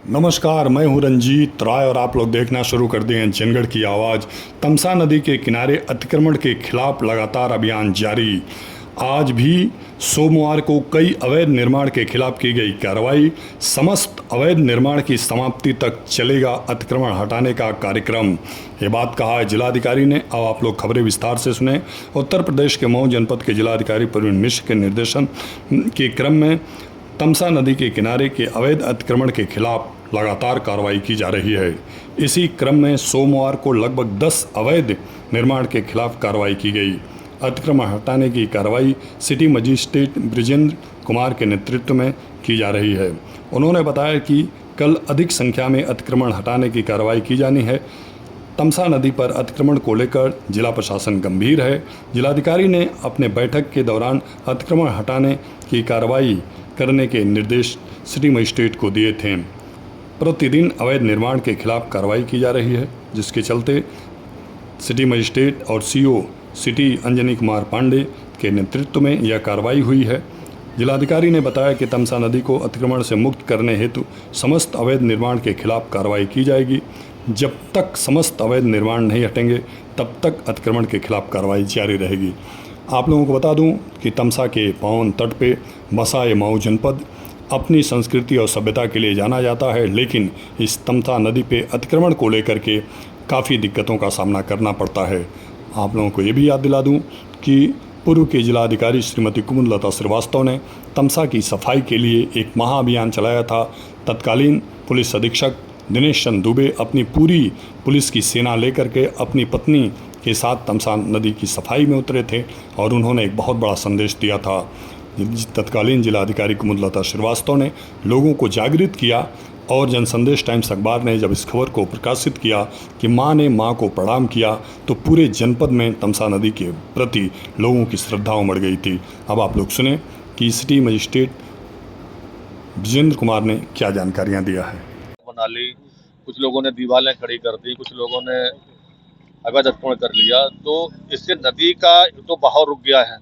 नमस्कार, मैं हूं रंजीत राय और आप लोग देखना शुरू कर दिए हैं जनगढ़ की आवाज़। तमसा नदी के किनारे अतिक्रमण के खिलाफ लगातार अभियान जारी। आज भी सोमवार को कई अवैध निर्माण के खिलाफ की गई कार्रवाई। समस्त अवैध निर्माण की समाप्ति तक चलेगा अतिक्रमण हटाने का कार्यक्रम। ये बात कहा है जिलाधिकारी ने। अब आप लोग खबरें विस्तार से सुने। उत्तर प्रदेश के मऊ जनपद के जिलाधिकारी प्रवीण मिश्र के निर्देशन के क्रम में तमसा नदी के किनारे के अवैध अतिक्रमण के खिलाफ लगातार कार्रवाई की जा रही है। इसी क्रम में सोमवार को लगभग 10 अवैध निर्माण के खिलाफ कार्रवाई की गई। अतिक्रमण हटाने की कार्रवाई सिटी मजिस्ट्रेट बृजेंद्र कुमार के नेतृत्व में की जा रही है। उन्होंने बताया कि कल अधिक संख्या में अतिक्रमण हटाने की कार्रवाई की जानी है। तमसा नदी पर अतिक्रमण को लेकर जिला प्रशासन गंभीर है। जिलाधिकारी ने अपने बैठक के दौरान अतिक्रमण हटाने की कार्रवाई करने के निर्देश सिटी मजिस्ट्रेट को दिए थे। प्रतिदिन अवैध निर्माण के खिलाफ कार्रवाई की जा रही है, जिसके चलते सिटी मजिस्ट्रेट और सीओ सिटी अंजनी कुमार पांडे के नेतृत्व में यह कार्रवाई हुई है। जिलाधिकारी ने बताया कि तमसा नदी को अतिक्रमण से मुक्त करने हेतु समस्त अवैध निर्माण के खिलाफ कार्रवाई की जाएगी। जब तक समस्त अवैध निर्माण नहीं हटेंगे तब तक अतिक्रमण के खिलाफ कार्रवाई जारी रहेगी। आप लोगों को बता दूं कि तमसा के पावन तट पे बसा ये मऊ जनपद अपनी संस्कृति और सभ्यता के लिए जाना जाता है, लेकिन इस तमसा नदी पे अतिक्रमण को लेकर के काफ़ी दिक्कतों का सामना करना पड़ता है। आप लोगों को ये भी याद दिला दूं कि पूर्व के जिलाधिकारी श्रीमती कुमुदलता श्रीवास्तव ने तमसा की सफाई के लिए एक महाअभियान चलाया था। तत्कालीन पुलिस अधीक्षक दिनेश चंद दुबे अपनी पूरी पुलिस की सेना लेकर के अपनी पत्नी के साथ तमसा नदी की सफाई में उतरे थे और उन्होंने एक बहुत बड़ा संदेश दिया था। तत्कालीन जिलाधिकारी कुमुदलता श्रीवास्तव ने लोगों को जागृत किया और जनसंदेश टाइम्स अखबार ने जब इस खबर को प्रकाशित किया कि मां ने मां को प्रणाम किया, तो पूरे जनपद में तमसा नदी के प्रति लोगों की श्रद्धा उमड़ गई थी। अब आप लोग सुने कि सिटी मजिस्ट्रेट बृजेंद्र कुमार ने क्या जानकारियां दिया है। बना ली, कुछ लोगों ने दीवारें खड़ी कर दी, कुछ लोगों ने अवैध अतिक्रमण कर लिया, तो इससे नदी का तो बहाव रुक गया है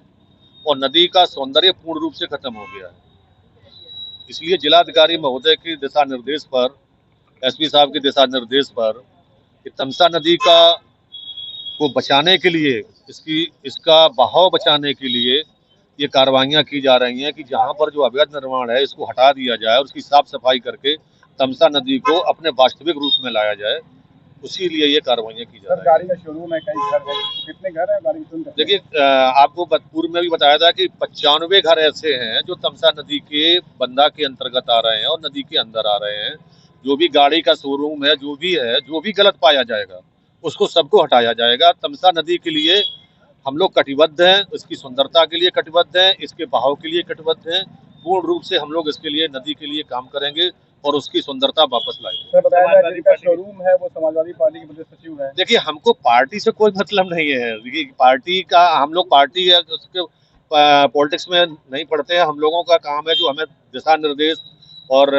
और नदी का सौंदर्य पूर्ण रूप से खत्म हो गया है। इसलिए जिलाधिकारी महोदय के दिशा निर्देश पर, एसपी साहब के दिशा निर्देश पर तमसा नदी को बचाने के लिए, इसका बहाव बचाने के लिए ये कार्रवाइयाँ की जा रही हैं कि जहाँ पर जो अवैध निर्माण है इसको हटा दिया जाए और उसकी साफ सफाई करके तमसा नदी को अपने वास्तविक रूप में लाया जाए। उसी लिए ये कार्रवाइयाँ की जा रही है। गाड़ी में शोरूम है, कई घर है, कितने घर है गाड़ी में? देखिए, आपको पूर्व में भी बताया था कि 95 घर ऐसे हैं जो तमसा नदी के बंदा के अंतर्गत आ रहे हैं और नदी के अंदर आ रहे हैं। जो भी गाड़ी का शोरूम है, जो भी है, जो भी गलत पाया जाएगा उसको सबको हटाया जाएगा। तमसा नदी के लिए हम लोग कटिबद्ध हैं, इसकी सुंदरता के लिए कटिबद्ध हैं, इसके बहाव के लिए कटिबद्ध हैं। पूर्ण रूप से हम लोग इसके लिए, नदी के लिए काम करेंगे और उसकी सुंदरता वापस लाएंगे। बताया शोरूम है वो समाजवादी पार्टी के प्रदेश सचिव है। देखिए, हमको पार्टी से कोई मतलब नहीं है। देखिए, पार्टी का, हम लोग पार्टी है उसके पॉलिटिक्स में नहीं पढ़ते हैं। हम लोगों का काम है जो हमें दिशा निर्देश और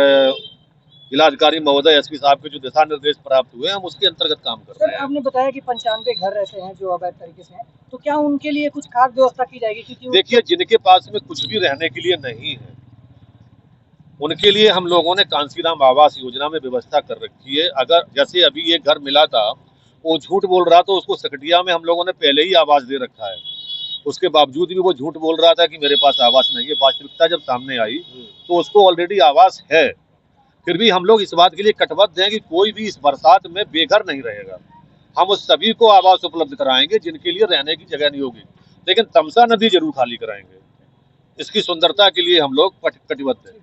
जिलाधिकारी महोदय एसपी साहब के जो दिशा निर्देश प्राप्त हुए, हम उसके अंतर्गत काम कर रहे हैं। आपने बताया कि 95 घर ऐसे हैं जो अवैध तरीके से हैं, तो क्या उनके लिए कुछ खास व्यवस्था की जाएगी? क्योंकि देखिए, जिनके पास में कुछ भी रहने के लिए नहीं है उनके लिए हम लोगों ने कांसीराम आवास योजना में व्यवस्था कर रखी है। अगर जैसे अभी ये घर मिला था, वो झूठ बोल रहा, तो उसको सकटिया में हम लोगों ने पहले ही आवास दे रखा है। उसके बावजूद भी वो झूठ बोल रहा था कि मेरे पास आवास नहीं है। वास्तविकता जब सामने आई तो उसको ऑलरेडी आवास है। फिर भी हम लोग इस बात के लिए कटिबद्ध हैं कि कोई भी इस बरसात में बेघर नहीं रहेगा। हम उस सभी को आवास उपलब्ध कराएंगे जिनके लिए रहने की जगह नहीं होगी, लेकिन तमसा नदी जरूर खाली कराएंगे। इसकी सुंदरता के लिए हम लोग कटिबद्ध हैं।